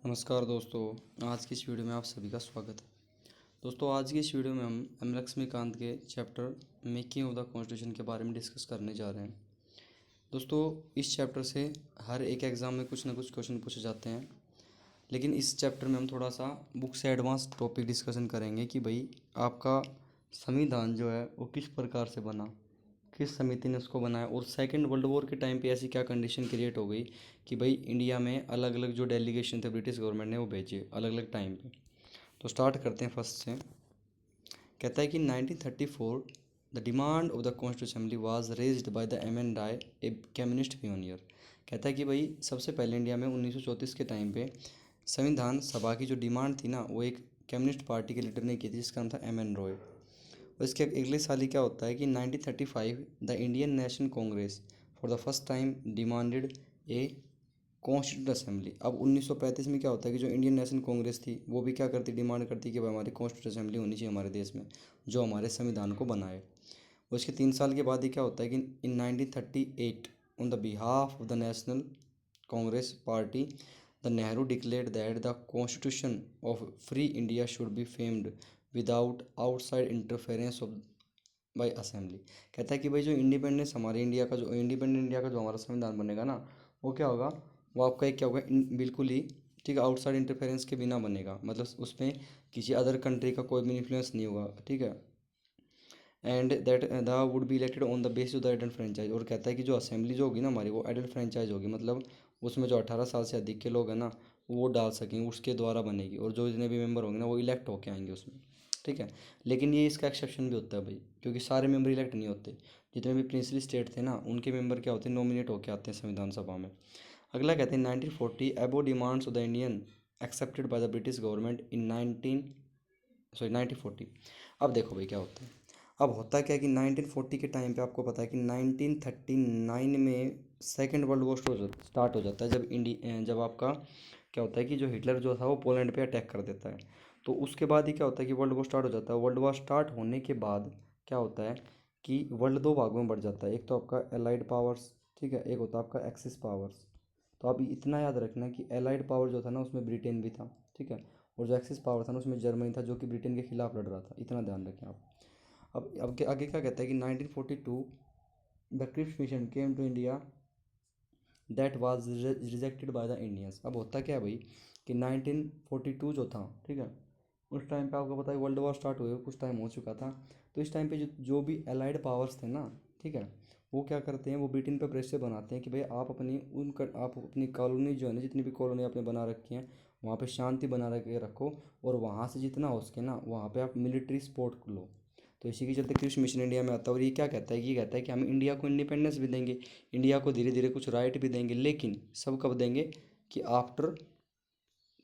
नमस्कार दोस्तों, आज की इस वीडियो में आप सभी का स्वागत है। दोस्तों, आज की इस वीडियो में हम एम लक्ष्मीकांत के chapter making of the constitution के बारे में डिस्कस करने जा रहे हैं। दोस्तों, इस चैप्टर से हर एक एग्ज़ाम में कुछ ना कुछ क्वेश्चन पूछे जाते हैं, लेकिन इस चैप्टर में हम थोड़ा सा बुक से एडवांस टॉपिक डिस्कशन करेंगे कि भाई आपका संविधान जो है वो किस प्रकार से बना, किस समिति ने उसको बनाया, और सेकेंड वर्ल्ड वॉर के टाइम पे ऐसी क्या कंडीशन क्रिएट हो गई कि भाई इंडिया में अलग अलग जो डेलीगेशन थे ब्रिटिश गवर्नमेंट ने वो भेजे अलग अलग टाइम पे। तो स्टार्ट करते हैं फर्स्ट से। कहता है कि 1934 the demand of the constitution assembly was raised by the M N Roy, a communist pioneer. कहता है कि भाई सबसे पहले इंडिया में 1934 के टाइम पे संविधान सभा की जो डिमांड थी ना वो एक कम्युनिस्ट पार्टी के लीडर ने की थी जिसका नाम था एम एन रॉय। और इसके अगले साल ही क्या होता है कि 1935 the Indian national Congress for the first time demanded A constituent assembly. अब 1935 में क्या होता है कि जो इंडियन नेशनल कांग्रेस थी वो भी क्या करती, डिमांड करती कि भाई हमारी कॉन्स्टिट्यूंट असेंबली होनी चाहिए हमारे देश में जो हमारे संविधान को बनाए। उसके 3 साल के बाद ही क्या होता है कि इन 1938 on the behalf of the national Congress party the Nehru declared that the constitution of free India should be famed without outside interference of by assembly. कहता है कि भाई जो इंडिपेंडेंस हमारे इंडिया का जो इंडिपेंडेंट इंडिया का जो हमारा संविधान बनेगा ना वो क्या होगा, वो आपका एक क्या होगा, बिल्कुल ही ठीक है, आउटसाइड इंटरफेरेंस के बिना बनेगा, मतलब उसमें किसी अदर कंट्री का कोई भी इन्फ्लुएंस नहीं होगा, ठीक है। And that the would be elected on the basis of the adult franchise. और कहता है कि जो असेंबली जो होगी ना हमारी वो एडल्ट फ्रेंचाइज होगी, मतलब उसमें जो 18 साल से अधिक के लोग हैं ना वो वोट डाल सकेंगे, उसके द्वारा बनेगी, और जो जितने भी मेंबर होंगे ना वो इलेक्ट होके आएंगे उसमें, ठीक है। लेकिन ये इसका एक्सेप्शन भी होता है भाई, क्योंकि सारे मेंबर इलेक्ट नहीं होते। जितने भी प्रिंसली स्टेट थे ना उनके मेंबर क्या होते हैं, नॉमिनेट होके आते हैं संविधान सभा में। अगला कहते हैं 1940 अबो demands of the Indian accepted by the British government in 1940। अब देखो भाई क्या होता है। अब होता क्या है कि 1940 के टाइम पे आपको पता है कि 1939 में सेकेंड वर्ल्ड वॉर स्टार्ट हो जाता है, जब आपका क्या होता है कि जो हिटलर जो था वो पोलैंड पे अटैक कर देता है। तो उसके बाद ही क्या होता है कि वर्ल्ड वॉर स्टार्ट हो जाता है। वर्ल्ड वॉर स्टार्ट होने के बाद क्या होता है कि वर्ल्ड दो भागों में बढ़ जाता है, एक तो आपका एलाइड पावर्स, ठीक है, एक होता है आपका एक्सिस पावर्स। तो आप इतना याद रखना कि एलाइड पावर जो था ना उसमें ब्रिटेन भी था, ठीक है, और जो एक्सिस पावर था ना उसमें जर्मनी था जो कि ब्रिटेन के खिलाफ लड़ रहा था, इतना ध्यान रखें आप। अब आगे क्या कहता है कि 1942 the Cripps mission came to India that was rejected by the Indians. अब होता क्या है भाई कि 1942 जो था, ठीक है, उस टाइम पे आपको पता है वर्ल्ड वॉर स्टार्ट हुए कुछ टाइम हो चुका था। तो इस टाइम पे जो भी अलाइड पावर्स थे ना, ठीक है, वो क्या करते हैं, वो ब्रिटेन पे प्रेशर बनाते हैं कि भाई आप अपनी कॉलोनी जो है ना, जितनी भी कॉलोनी आपने बना रखी हैं वहाँ पे शांति बना के रखो, और वहाँ से जितना हो सके ना वहाँ पे आप मिलिट्री सपोर्ट लो। तो इसी के चलते कृषि मिशन इंडिया में आता है, और ये क्या कहता है, ये कहता है कि हम इंडिया को इंडिपेंडेंस भी देंगे, इंडिया को धीरे धीरे कुछ राइट भी देंगे, लेकिन सब कब देंगे कि आफ्टर,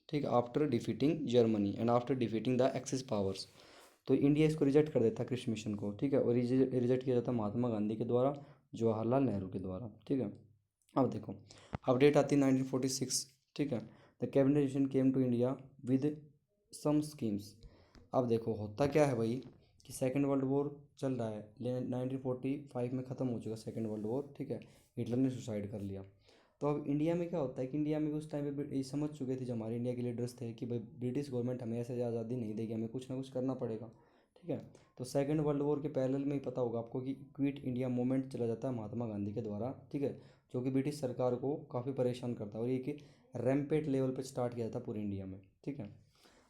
ठीक, after defeating Germany and after defeating the axis powers. तो इंडिया इसको रिजेक्ट कर देता है कृषि मिशन को, ठीक है, और रिजेक्ट किया जाता है महात्मा गांधी के द्वारा, जवाहरलाल नेहरू के द्वारा, ठीक है। अब देखो अपडेट आती है 1946, ठीक है, the cabinet mission came to India with some schemes. अब देखो होता क्या है भाई कि सेकेंड वर्ल्ड वॉर चल रहा है, 1945 में ख़त्म हो चुका सेकेंड वर्ल्ड वॉर, ठीक है, हिटलर ने सुसाइड कर लिया। तो अब इंडिया में क्या होता है कि इंडिया में उस टाइम पे ये समझ चुके थे जो हमारे इंडिया के लीडर्स थे कि भाई ब्रिटिश गवर्नमेंट हमें ऐसे आज़ादी नहीं देगी, हमें कुछ ना कुछ करना पड़ेगा, ठीक है। तो सेकेंड वर्ल्ड वॉर के पैरेलल में ही पता होगा आपको कि क्विट इंडिया मूवमेंट चला जाता है महात्मा गांधी के द्वारा, ठीक है, जो कि ब्रिटिश सरकार को काफ़ी परेशान करता है, और ये कि रैम्पेट लेवल पर स्टार्ट किया था पूरे इंडिया में, ठीक है।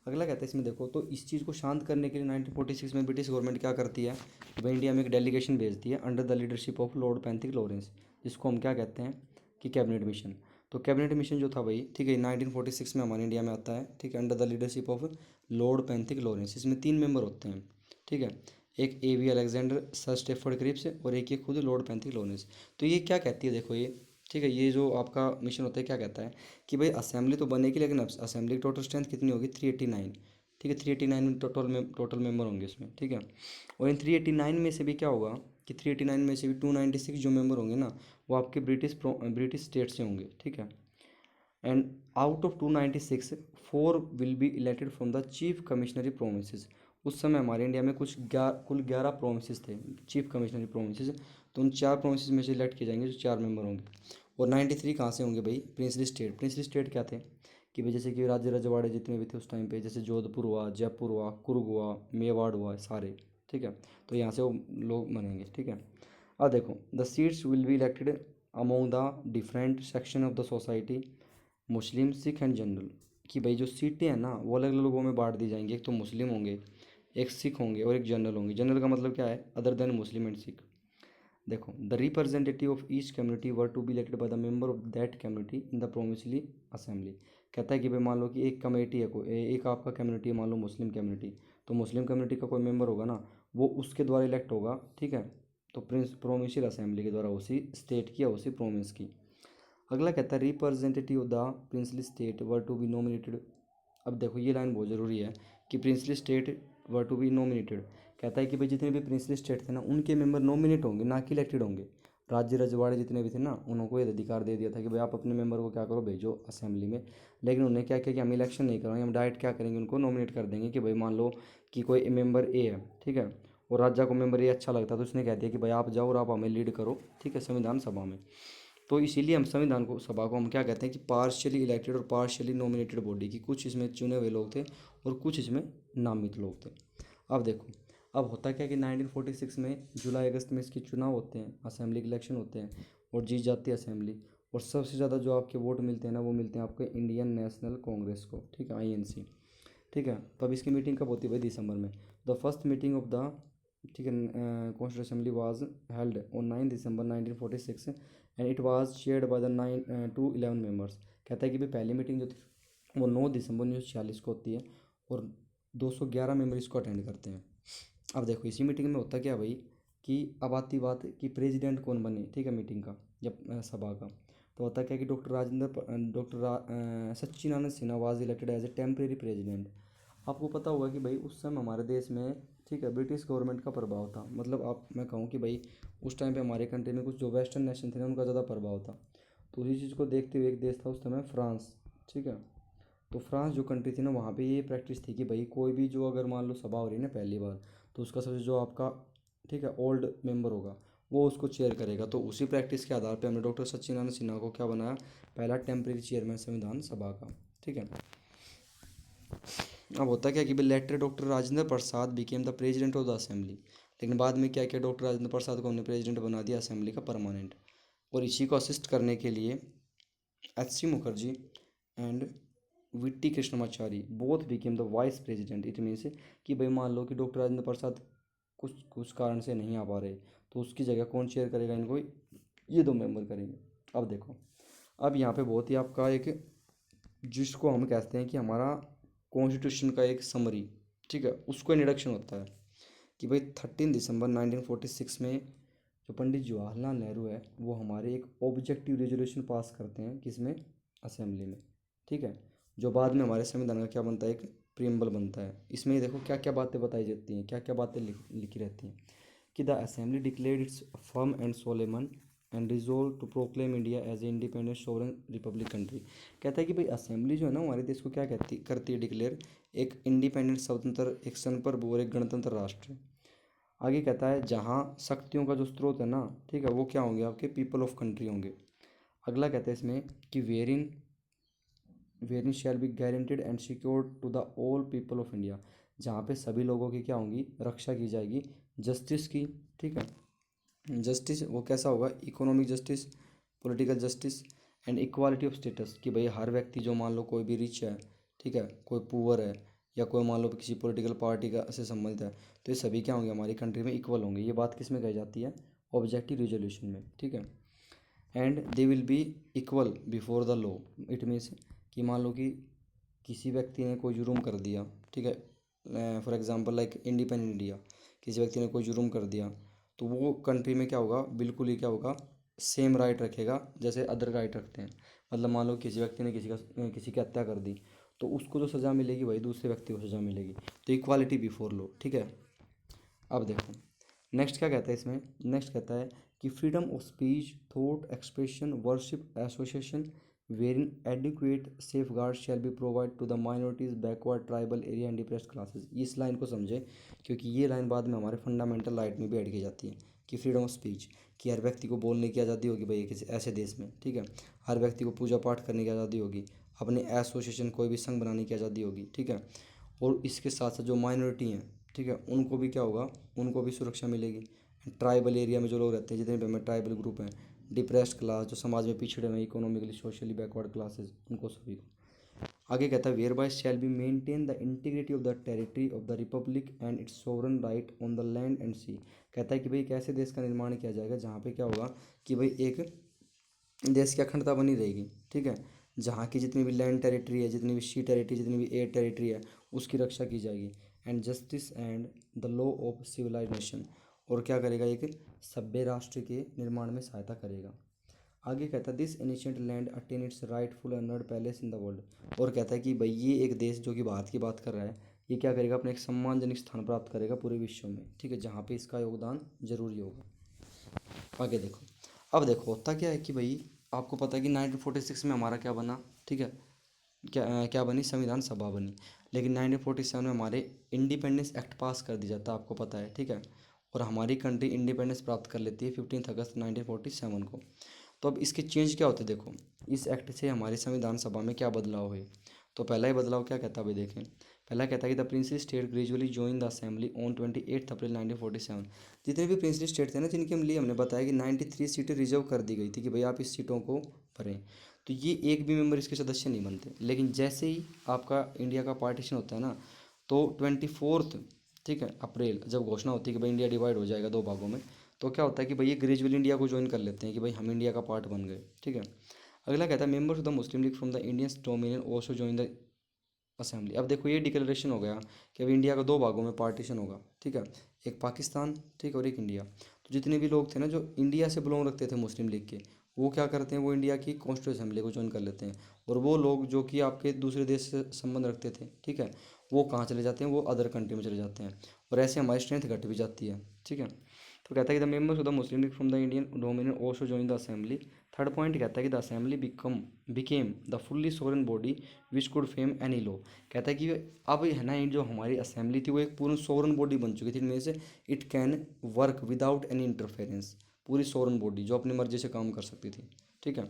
अगला कहता है इसमें देखो, तो इस चीज़ को शांत करने के लिए 1946 में ब्रिटिश गवर्नमेंट क्या करती है कि भाई इंडिया में एक डेलीगेशन भेजती है under the leadership of Lord Pethick Lawrence, जिसको हम क्या कहते हैं कि कैबिनेट मिशन। तो कैबिनेट मिशन जो था भाई, ठीक है, 1946 में हमारे इंडिया में आता है, ठीक है, under the leadership of Lord Pethick Lawrence. इसमें 3 मेंबर होते हैं, ठीक है, एक A V Alexander, sir Stafford Cripps, और एक ये खुद लॉर्ड पैंथिक लॉरेंस। तो ये क्या कहती है देखो ये, ठीक है, ये जो आपका मिशन होता है क्या कहता है कि भाई असेंबली तो बनेगी, लेकिन असेंबली की टोटल स्ट्रेंथ कितनी होगी, 389, ठीक है, 389 टोटल मेंबर होंगे इसमें, ठीक है। और इन 389 में से भी क्या होगा कि 389 में से भी 296 जो मेंबर होंगे ना वो आपके ब्रिटिश स्टेट से होंगे, ठीक है। And out of 296 4 will be elected from the chief commissionery provinces. उस समय हमारे इंडिया में कुल 11 प्रोविंसेस थे, चीफ कमिश्नरी प्रोविंसेस। तो उन 4 प्रोविंसेस में से इलेक्ट किए जाएंगे जो 4 मेंबर होंगे। और 93 कहाँ से होंगे भाई, प्रिंसली स्टेट। प्रिंसली स्टेट क्या थे कि भाई जैसे कि राज्य रजवाड़े जितने भी थे उस टाइम पे, जैसे जोधपुर हुआ, जयपुर हुआ, कुर्ग हुआ, मेवाड़ हुआ, सारे, ठीक है। तो यहाँ से वो लोग बनेंगे, ठीक है। अब देखो, the seats will be elected among the different section of the society, Muslim, Sikh and general. कि भाई जो सीटें हैं ना वो अलग अलग लोगों में बांट दी जाएंगी। एक तो मुस्लिम होंगे, एक सिख होंगे और एक जनरल होंगे। जनरल का मतलब क्या है, other than Muslim and Sikh. देखो, the representative of each community were to be elected by the member of that community in the provincially assembly. कहता है कि भाई मान लो कि एक कमेटी है, कोई एक आपका कम्युनिटी है, मान लो मुस्लिम कम्युनिटी, तो मुस्लिम कम्युनिटी का कोई मेंबर होगा ना, वो उसके द्वारा इलेक्ट होगा, ठीक है। तो प्रोविंशियल असेंबली के द्वारा उसी स्टेट की या उसी प्रोविंस की। अगला कहता है representative of the princely state were to be nominated. अब देखो ये लाइन बहुत ज़रूरी है कि princely state were to be nominated. कहता है कि भाई जितने भी प्रिंसली स्टेट थे ना उनके मेंबर नॉमिनेट होंगे, ना कि इलेक्टेड होंगे। राज्य रजवाड़े जितने भी थे ना उनको ये अधिकार दे दिया था कि भाई आप अपने मेंबर को क्या करो, भेजो असेंबली में। लेकिन उन्होंने क्या किया कि हम इलेक्शन नहीं करेंगे, हम डायरेक्ट क्या करेंगे, उनको नॉमिनेट कर देंगे। कि भाई मान लो कि कोई मेंबर ए है, ठीक है, और राजा को मेंबर ए अच्छा लगता है तो उसने कह दिया कि भाई आप जाओ और आप हमें लीड करो, ठीक है, संविधान सभा में। तो इसीलिए हम संविधान को सभा को हम क्या कहते हैं कि पार्शियली इलेक्टेड और पार्शियली नॉमिनेटेड बॉडी, की कुछ इसमें चुने हुए लोग थे और कुछ इसमें नामित लोग थे। अब देखो, अब होता क्या कि 1946 में जुलाई अगस्त में इसके चुनाव होते हैं, असेंबली के इलेक्शन होते हैं और जीत जाती है असेंबली। और सबसे ज़्यादा जो आपके वोट मिलते हैं ना वो मिलते हैं आपके इंडियन नेशनल कांग्रेस को, ठीक है, आईएनसी, ठीक है। तो अब इसकी मीटिंग कब होती है भाई, दिसंबर में। The first meeting of the, ठीक है, constitution assembly was held on 9 December 1946 and it was chaired by the 9 to 11 members. कहता है कि भाई पहली मीटिंग जो थी वो 9 दिसंबर 1946 को होती है और 211 मेंबर इसको अटेंड करते हैं। अब देखो इसी मीटिंग में होता क्या भाई कि अब आती बात कि प्रेसिडेंट कौन बने, ठीक है, मीटिंग का या सभा का। तो होता क्या कि doctor Sachchidananda Sinha was elected as a temporary president. आपको पता होगा कि भाई उस समय हमारे देश में, ठीक है, ब्रिटिश गवर्नमेंट का प्रभाव था। मतलब आप, मैं कहूँ कि भाई उस टाइम पे हमारे कंट्री में कुछ जो वेस्टर्न नेशन थे ना उनका ज़्यादा प्रभाव था। तो उसी चीज़ को देखते हुए एक देश था उस समय, फ्रांस, ठीक है। तो फ्रांस जो कंट्री थी ना वहाँ पे ये प्रैक्टिस थी कि भाई कोई भी जो अगर मान लो सभा हो रही है ना पहली बार, तो उसका सबसे जो आपका, ठीक है, ओल्ड मेंबर होगा वो उसको चेयर करेगा। तो उसी प्रैक्टिस के आधार पे हमने डॉक्टर सच्चिदानंद सिन्हा को क्या बनाया, पहला टेम्परेरी चेयरमैन संविधान सभा का, ठीक है। अब होता क्या कि भाई later doctor Rajendra Prasad became the president of the assembly. लेकिन बाद में क्या किया, डॉक्टर राजेंद्र प्रसाद को हमने प्रेसिडेंट बना दिया असेंबली का परमानेंट। और इसी को असिस्ट करने के लिए H C Mukherjee and VT Krishnamachari both became the vice president. It means कि भाई मान लो कि डॉक्टर राजेंद्र प्रसाद कुछ कुछ कारण से नहीं आ पा रहे, तो उसकी जगह कौन चेयर करेगा इनको, ये दो मेंबर करेंगे। अब देखो, अब यहाँ पे बहुत ही आपका एक, जिसको हम कहते हैं कि हमारा कॉन्स्टिट्यूशन का एक समरी, ठीक है, उसको इंट्रोडक्शन होता है कि भाई 13 दिसंबर 1946 में जो पंडित जवाहरलाल नेहरू है वो हमारे एक ऑब्जेक्टिव रेजोल्यूशन पास करते हैं, किसमें, असेंबली में, ठीक है। जो बाद में हमारे संविधान का क्या बनता है, एक प्रीएम्बल बनता है। इसमें ये देखो क्या क्या बातें बताई जाती हैं, क्या क्या बातें लिखी रहती हैं कि the assembly declared its firm and solemn and resolve to proclaim India as a independent sovereign republic country. कहता है कि भाई असेंबली जो है ना हमारे देश को क्या करती है, डिक्लेयर एक इंडिपेंडेंट, स्वतंत्र, एक संप्रभु और एक गणतंत्र राष्ट्र। आगे कहता है जहाँ शक्तियों का जो स्रोत है ना, ठीक है, वो क्या होंगे, आपके पीपल ऑफ कंट्री होंगे। अगला कहता है इसमें कि wherein shall be guaranteed and secured to the all people of India. जहाँ पे सभी लोगों की क्या होंगी, रक्षा की जाएगी, जस्टिस की, ठीक है। जस्टिस वो कैसा होगा, economic justice, political justice and equality of status. कि भाई हर व्यक्ति जो मान लो कोई भी रिच है, ठीक है, कोई पुअर है, या कोई मान लो किसी पॉलिटिकल पार्टी का से संबंधित है, तो ये सभी क्या होंगे, हमारी कंट्री में इक्वल होंगे। ये बात किस में कही जाती है, ऑब्जेक्टिव रिजोल्यूशन में, ठीक है। And they will be equal before the law. It means कि मान लो कि किसी व्यक्ति ने कोई जुर्म कर दिया, ठीक है, for example like independent India, किसी व्यक्ति ने कोई जुर्म कर दिया, तो वो कंट्री में क्या होगा, बिल्कुल ही क्या होगा, सेम राइट रखेगा जैसे अदर राइट रखते हैं। मतलब मान लो किसी व्यक्ति ने किसी की हत्या कर दी, तो उसको जो सज़ा मिलेगी वही दूसरे व्यक्ति को सज़ा मिलेगी। तो इक्वालिटी बिफोर लॉ, ठीक है। अब देखो नेक्स्ट क्या कहता है इसमें, नेक्स्ट कहता है कि freedom of speech, thought expression, worship, association wherein adequate safeguard shall be provide to the minorities, backward, tribal area and depressed classes. इस लाइन को समझे क्योंकि ये लाइन बाद में हमारे फंडामेंटल राइट में भी ऐड की जाती है कि फ्रीडम ऑफ स्पीच, कि हर व्यक्ति को बोलने की आज़ादी होगी भाई किसी ऐसे देश में, ठीक है। हर व्यक्ति को पूजा पाठ करने की आज़ादी होगी, अपने एसोसिएशन कोई भी संघ बनाने की आज़ादी होगी, ठीक है। और इसके साथ साथ जो माइनॉरिटी हैं, ठीक है, उनको भी क्या होगा, उनको भी सुरक्षा मिलेगी। ट्राइबल एरिया में जो लोग रहते हैं, जितने भी हमें ट्राइबल ग्रुप हैं, डिप्रेस्ड क्लास, जो समाज में पिछड़े हुए, इकोनॉमिकली सोशली बैकवर्ड क्लासेस, उनको सभी को। आगे कहता है whereby shall be maintain the integrity of the territory of the republic and its sovereign right on the land and sea. कहता है कि भाई कैसे देश का निर्माण किया जाएगा जहाँ पे क्या होगा कि भाई एक देश की अखंडता बनी रहेगी, ठीक है। जहाँ की जितनी भी लैंड टेरिटरी है, जितनी भी सी टेरिटरी, जितनी भी एयर टेरिटरी है, उसकी रक्षा की जाएगी। And justice and the law of civilise nation, और क्या करेगा, एक सभ्य राष्ट्र के निर्माण में सहायता करेगा। आगे कहता है this ancient land attain it's rightful honoured palace in the world, और कहता है कि भाई ये एक देश जो कि भारत की बात कर रहा है, ये क्या करेगा, अपने एक सम्मानजनक स्थान प्राप्त करेगा पूरे विश्व में, ठीक है, जहाँ पे इसका योगदान जरूरी होगा। आगे देखो, अब देखो होता क्या है कि भाई आपको पता है कि 1946 में हमारा क्या बना, ठीक है, क्या बनी, संविधान सभा बनी। लेकिन 1947 में हमारे इंडिपेंडेंस एक्ट पास कर दिया जाता है, आपको पता है, ठीक है। और हमारी कंट्री इंडिपेंडेंस प्राप्त कर लेती है 15 अगस्त 1947 को। तो अब इसके चेंज क्या होते हैं, देखो इस एक्ट से हमारी संविधान सभा में क्या बदलाव हुए। तो पहला ही बदलाव क्या कहता है भाई, देखें, पहला कहता है कि the princely state gradually join the assembly on 28 अप्रैल 1947। जितने भी प्रिंसली स्टेट थे ना, जिनके लिए हमने बताया कि 93 सीटें रिजर्व कर दी गई थी कि भाई आप इस सीटों को भरें, तो ये एक भी मेंबर इसके सदस्य नहीं बनते। लेकिन जैसे ही आपका इंडिया का पार्टीशन होता है ना, तो 24, ठीक है, अप्रैल जब घोषणा होती है कि भाई इंडिया डिवाइड हो जाएगा दो भागों में, तो क्या होता है कि भाई ये ग्रेजुअली इंडिया को ज्वाइन कर लेते हैं कि भाई हम इंडिया का पार्ट बन गए, ठीक है। अगला कहता है members of the Muslim league from the Indian dominion also join the assembly. अब देखो ये डिक्लेरेशन हो गया कि अब इंडिया का दो भागों में पार्टीशन होगा, ठीक है, एक पाकिस्तान, ठीक, और एक इंडिया। तो जितने भी लोग थे ना जो इंडिया से बिलोंग रखते थे मुस्लिम लीग के, वो क्या करते हैं, वो इंडिया की कॉन्स्टिट्यूंट असेंबली को ज्वाइन कर लेते हैं। और वो लोग जो कि आपके दूसरे देश से संबंध रखते थे, ठीक है, वो कहाँ चले जाते हैं, वो अदर कंट्री में चले जाते हैं। और ऐसे हमारी स्ट्रेंथ घट भी जाती है, ठीक है। तो कहता है कि the members of the Muslim league from the Indian dominion also join the assembly. Third point कहता है कि the assembly became the fully sovereign body which could fame any law. कहता है कि अब है ना, जो हमारी असेंबली थी वो एक पूर्ण सोवरेन बॉडी बन चुकी थी, इनमें से it can work without any interference, पूरी सोवरेन बॉडी जो अपनी मर्जी से काम कर सकती थी, ठीक है।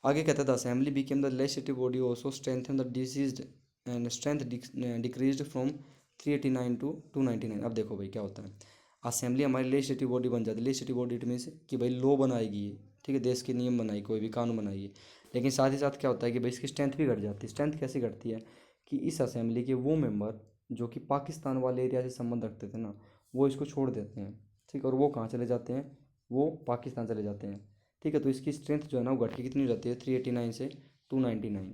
आगे कहता था assembly became the legislative body also strengthen the disease and strength decreased from 389 to 299। अब देखो भाई क्या होता है, असेंबली हमारी लेजिस्लेटिव बॉडी बन जाती है। लेजिस्लेटिव बॉडी इट मीन्स कि भाई लॉ बनाएगी ये, ठीक है, देश के नियम बनाएगी, कोई भी कानून बनाएगी। लेकिन साथ ही साथ क्या होता है कि भाई इसकी स्ट्रेंथ भी घट जाती है। स्ट्रेंथ कैसे घटती है कि इस असेंबली के वो मेंबर जो कि पाकिस्तान वाले एरिया से संबंध रखते थे ना, वो इसको छोड़ देते हैं, ठीक है, और वो कहाँ चले जाते हैं, वो पाकिस्तान चले जाते हैं, ठीक है। तो इसकी स्ट्रेंथ जो है ना वो घट के कितनी हो जाती है, 389 से 299।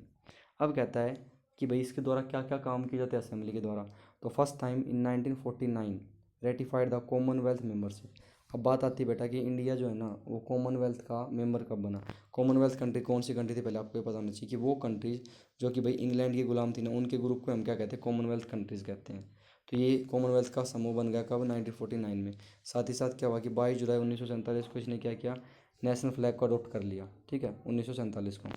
अब कहता है कि भाई इसके द्वारा क्या क्या काम किए जाते हैं असेंबली के द्वारा। तो first time in 1949 ratified the Commonwealth membership. अब बात आती है बेटा कि इंडिया जो है ना वो कॉमनवेल्थ का मेंबर कब बना। कॉमनवेल्थ कंट्री कौन सी कंट्री थी, पहले आपको ये पता होना चाहिए कि वो कंट्रीज जो कि भाई इंग्लैंड की गुलाम थी ना, उनके ग्रुप को हम क्या कहते हैं, कॉमनवेल्थ कंट्रीज़ कहते हैं। तो ये कॉमनवेल्थ का समूह बन गया कब, 1949 में। साथ ही साथ क्या हुआ कि 22 जुलाई 1947 को इसने क्या किया, नेशनल फ्लैग को अडोप्ट कर लिया, ठीक है, 1947 को।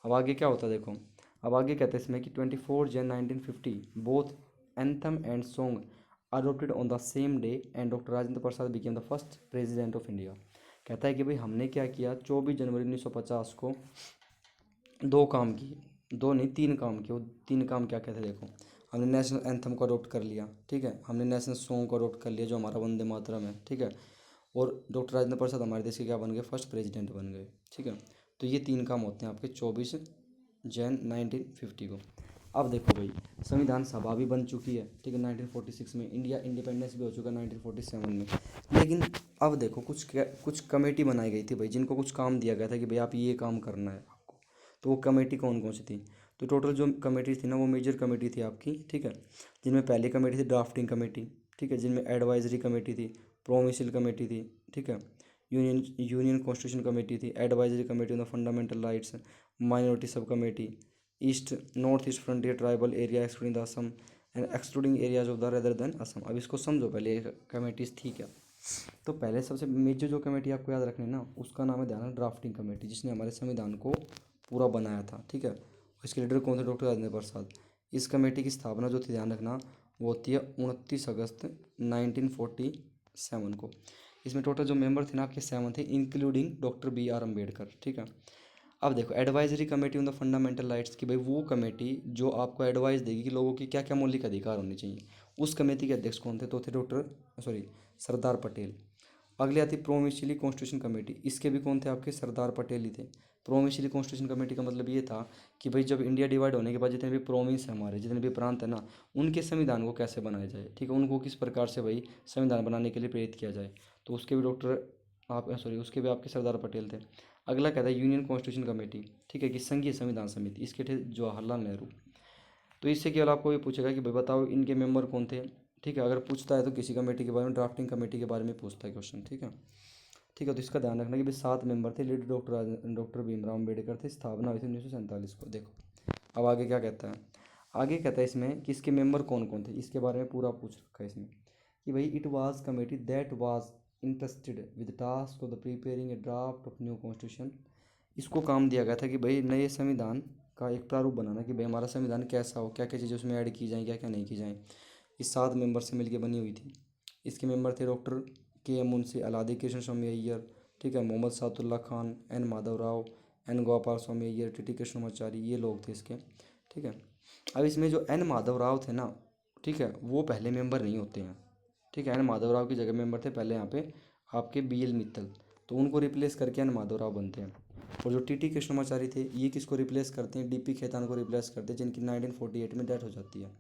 अब आगे क्या होता है देखो, अब आगे कहते हैं इसमें कि 24 जनवरी 1950 both anthem and song adopted on the same day and doctor Rajendra Prasad became the first president of India. कहता है कि भाई हमने क्या किया, 24 जनवरी 1950 को दो काम किए, दो नहीं तीन काम किए। वो तीन काम क्या कहते हैं देखो, हमने नेशनल एंथम को अडोप्ट कर लिया, ठीक है, हमने नेशनल सॉन्ग को अडोप्ट कर लिया जो हमारा वंदे मातरम है, ठीक है, और डॉक्टर राजेंद्र प्रसाद हमारे देश के क्या बन गए, फर्स्ट प्रेसिडेंट बन गए, ठीक है। तो ये तीन काम होते हैं आपके 24 जन 1950 को। अब देखो भाई संविधान सभा भी बन चुकी है, ठीक है, 1946 में। इंडिया इंडिपेंडेंस भी हो चुका है 1947 में। लेकिन अब देखो कुछ कमेटी बनाई गई थी भाई, जिनको कुछ काम दिया गया था कि भाई आप ये काम करना है आपको। तो वो कमेटी कौन कौन सी थी, तो टोटल जो कमेटी थी ना वो मेजर कमेटी थी आपकी, ठीक है। जिनमें पहली कमेटी थी ड्राफ्टिंग कमेटी, ठीक है, जिनमें एडवाइजरी कमेटी थी, प्रोविंशियल कमेटी थी, ठीक है, यूनियन कॉन्स्टिट्यूशन कमेटी थी, advisory committee on the fundamental rights, minority sub committee, east north east frontier tribal area excluding the Assam and excluding areas of the rather than Assam. अब इसको समझो पहले committees थी क्या। तो पहले सबसे मेजर जो कमेटी आपको याद रखनी है ना, उसका नाम है ध्यान ड्राफ्टिंग कमेटी, जिसने हमारे संविधान को पूरा बनाया था, ठीक है। इसके लीडर कौन थे, डॉक्टर राजेंद्र प्रसाद। इस कमेटी की स्थापना जो थी ध्यान रखना, वो होती है 29 अगस्त 1947 को। इसमें टोटल जो मेंबर थे ना आपके 7 थे, including doctor B R Ambedkar, ठीक है। अब देखो advisory committee on the fundamental rights की भाई वो कमेटी जो आपको एडवाइस देगी कि लोगों की क्या क्या मौलिक अधिकार होने चाहिए। उस कमेटी के अध्यक्ष कौन थे? तो थे डॉक्टर सॉरी सरदार पटेल। अगले आती प्रोविंशियली कॉन्स्टिट्यूशन कमेटी, इसके भी कौन थे? आपके सरदार पटेल ही थे। प्रोविंशियली कॉन्स्टिट्यूशन कमेटी का मतलब ये था कि भाई जब इंडिया डिवाइड होने के बाद जितने भी प्रोविंस है हमारे, जितने भी प्रांत है ना, उनके संविधान को कैसे बनाया जाए, ठीक है, उनको किस प्रकार से भाई संविधान बनाने के लिए प्रेरित किया जाए। तो उसके भी डॉक्टर आप सॉरी उसके भी आपके सरदार पटेल थे। अगला कहता है यूनियन कॉन्स्टिट्यूशन कमेटी, ठीक है, कि संघीय संविधान समिति, इसके थे जवाहरलाल नेहरू। तो इससे केवल आपको ये पूछेगा कि भाई बताओ इनके मेंबर कौन थे, ठीक है। अगर पूछता है तो किसी कमेटी के बारे में, ड्राफ्टिंग कमेटी के बारे में पूछता है क्वेश्चन, ठीक है। ठीक है, तो इसका ध्यान रखना कि भाई 7 मेंबर थे। लीड डॉक्टर भीमराव अम्बेडकर थे। स्थापना हुई थी 1947 को। देखो अब आगे क्या कहता है। आगे कहता है इसमें कि इसके मेंबर कौन कौन थे, इसके बारे में पूरा पूछ रखा है इसमें कि भाई it was committee that was interested with task of the preparing A draft of new constitution. इसको काम दिया गया था कि भाई नए संविधान का एक प्रारूप बनाना, कि भाई हमारा संविधान कैसा हो, क्या क्या चीज़ें उसमें ऐड की जाएँ, क्या क्या नहीं की जाएँ। इस 7 मेंबर से मिलकर बनी हुई थी। इसके मेंबर थे डॉक्टर के एम मुंशी, अलादी कृष्ण स्वामी अय्यर, ठीक है, Mohammad Sadulla Khan, N Madhav Rao, N Gopal Swami Iyer, T T Krishnamachari, ये लोग थे इसके, ठीक है। अब इसमें जो एन माधव राव थे ना, ठीक है, वो पहले मेंबर नहीं होते हैं, ठीक है। एन माधव राव की जगह मेंबर थे पहले यहाँ पे आपके बी एल मित्तल, तो उनको रिप्लेस करके एन माधव राव बनते हैं। और जो टी टी कृष्णमाचारी थे ये किसको रिप्लेस करते हैं? डी पी खेतान को रिप्लेस करते हैं, जिनकी 1948 में डेथ हो जाती है।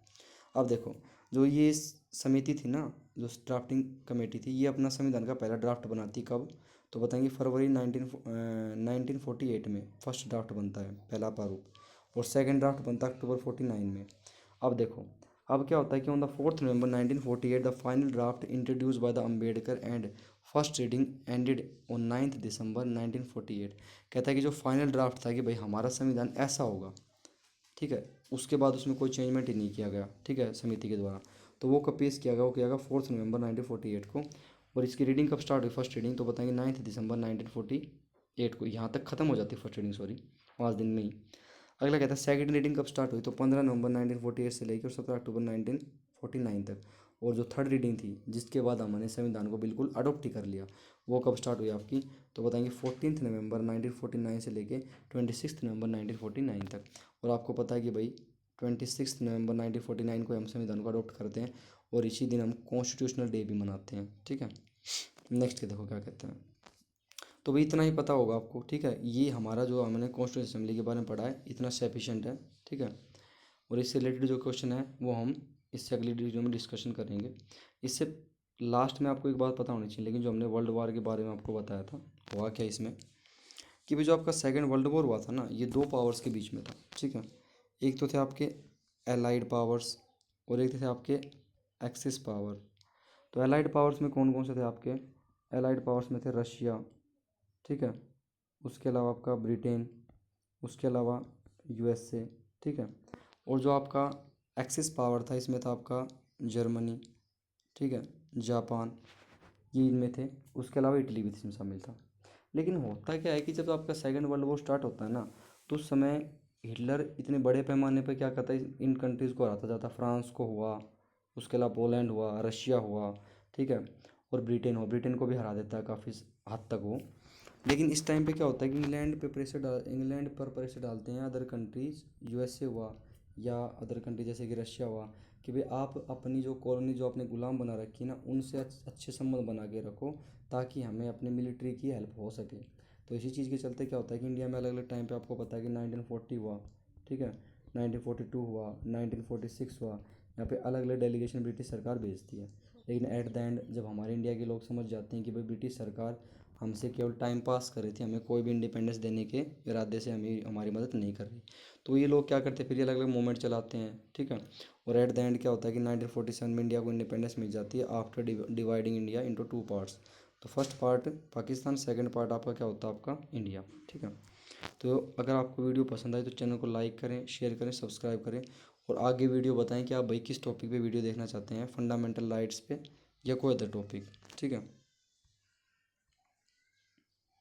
अब देखो जो ये समिति थी ना, जो ड्राफ्टिंग कमेटी थी, ये अपना संविधान का पहला ड्राफ्ट बनाती कब? तो बताएंगे फरवरी 1948 में फर्स्ट ड्राफ्ट बनता है, पहला प्रारूप। और सेकंड ड्राफ्ट बनता है अक्टूबर 49 में। अब देखो अब क्या होता है कि on the 4 November 1948 the final draft introduce by the Ambedkar and first reading ended on 9 दिसंबर 1948। कहता है कि जो फाइनल ड्राफ्ट था कि भाई हमारा संविधान ऐसा होगा, ठीक है, उसके बाद उसमें कोई चेंजमेंट ही नहीं किया गया, ठीक है, समिति के द्वारा। तो वो कब पेश किया गया? वो किया गया 4 नवंबर 1948 को। और इसकी रीडिंग कब स्टार्ट हुई? फर्स्ट रीडिंग तो बताएंगे 9 दिसंबर 1948 को। यहाँ तक खत्म हो जाती है फर्स्ट रीडिंग, सॉरी 5 दिन में ही। अगला कहता है सेकंड रीडिंग कब स्टार्ट हुई? तो 15 नवंबर 1948 से लेकर 17 अक्टूबर 1949 तक। और जो थर्ड रीडिंग थी जिसके बाद हमने संविधान को बिल्कुल अडोप्ट ही कर लिया, वो कब स्टार्ट हुई आपकी? तो बताएंगे 14 नवंबर 1949 से लेके 26 नवंबर 1949 तक। और आपको पता है कि भाई 26 नवंबर 1949 को हम संविधान को अडोप्ट करते हैं, और इसी दिन हम कॉन्स्टिट्यूशनल डे भी मनाते हैं, ठीक है। नेक्स्ट के देखो क्या कहते हैं। तो भाई इतना ही पता होगा आपको, ठीक है। ये हमारा जो हमने कॉन्स्टिट्यूशन असेंबली के बारे में पढ़ा है इतना सफिशिएंट है, ठीक है। और इससे रिलेटेड जो क्वेश्चन है वो हम इससे अगली वीडियो में डिस्कशन करेंगे। इससे लास्ट में आपको एक बात पता होनी चाहिए, लेकिन जो हमने वर्ल्ड वार के बारे में आपको बताया था, हुआ क्या इसमें कि भाई जो आपका सेकेंड वर्ल्ड वॉर हुआ था ना, ये 2 पावर्स के बीच में था, ठीक है। एक तो थे आपके एलाइड पावर्स और एक थे आपके एक्सिस पावर। तो एलाइड पावर्स में कौन कौन से थे आपके? एलाइड पावर्स में थे रशिया, ठीक है, उसके अलावा आपका ब्रिटेन, उसके अलावा यूएसए, ठीक है। और जो आपका एक्सिस पावर था इसमें था आपका जर्मनी, ठीक है, जापान, ये इनमें थे। उसके अलावा इटली भी इसमें शामिल था। लेकिन होता क्या है कि जब आपका सेकेंड वर्ल्ड वॉर स्टार्ट होता है ना, तो उस समय हिटलर इतने बड़े पैमाने पर क्या करता है, इन कंट्रीज़ को हराता जाता। फ्रांस को हुआ, उसके अलावा पोलैंड हुआ, रशिया हुआ, ठीक है, और ब्रिटेन हुआ। ब्रिटेन को भी हरा देता है काफ़ी हद तक वो। लेकिन इस टाइम पे क्या होता है कि इंग्लैंड पर प्रेशर डालते हैं अदर कंट्रीज़, यूएसए हुआ या अदर कंट्री जैसे कि रशिया हुआ, कि भाई आप अपनी जो कॉलोनी जो आपने गुलाम बना रखी है ना, उनसे अच्छे संबंध बना के रखो, ताकि हमें अपनी मिलिट्री की हेल्प हो सके। तो इसी चीज़ के चलते क्या होता है कि इंडिया में अलग अलग टाइम पे आपको पता है कि 1940 हुआ, ठीक है, 1942 हुआ, 1946 हुआ। यहाँ पे अलग अलग डेलीगेशन ब्रिटिश सरकार भेजती है। लेकिन एट द एंड जब हमारे इंडिया के लोग समझ जाते हैं कि भाई ब्रिटिश सरकार हमसे केवल टाइम पास कर रही थी, हमें कोई भी इंडिपेंडेंस देने के इरादे से हमें हमारी मदद नहीं कर रही, तो ये लोग क्या करते हैं, फिर ये अलग अलग मूवमेंट चलाते हैं, ठीक है। और एट द एंड क्या होता है कि 1947 में इंडिया को इंडिपेंडेंस मिल जाती है after dividing India into 2 parts. तो first part Pakistan, second part आपका क्या होता है, आपका इंडिया, ठीक है। तो अगर आपको वीडियो पसंद आए तो चैनल को लाइक करें, शेयर करें, सब्सक्राइब करें। और आगे वीडियो बताएं कि आप भाई किस टॉपिक पे वीडियो देखना चाहते हैं, फंडामेंटल राइट्स पे या कोई अदर टॉपिक, ठीक है।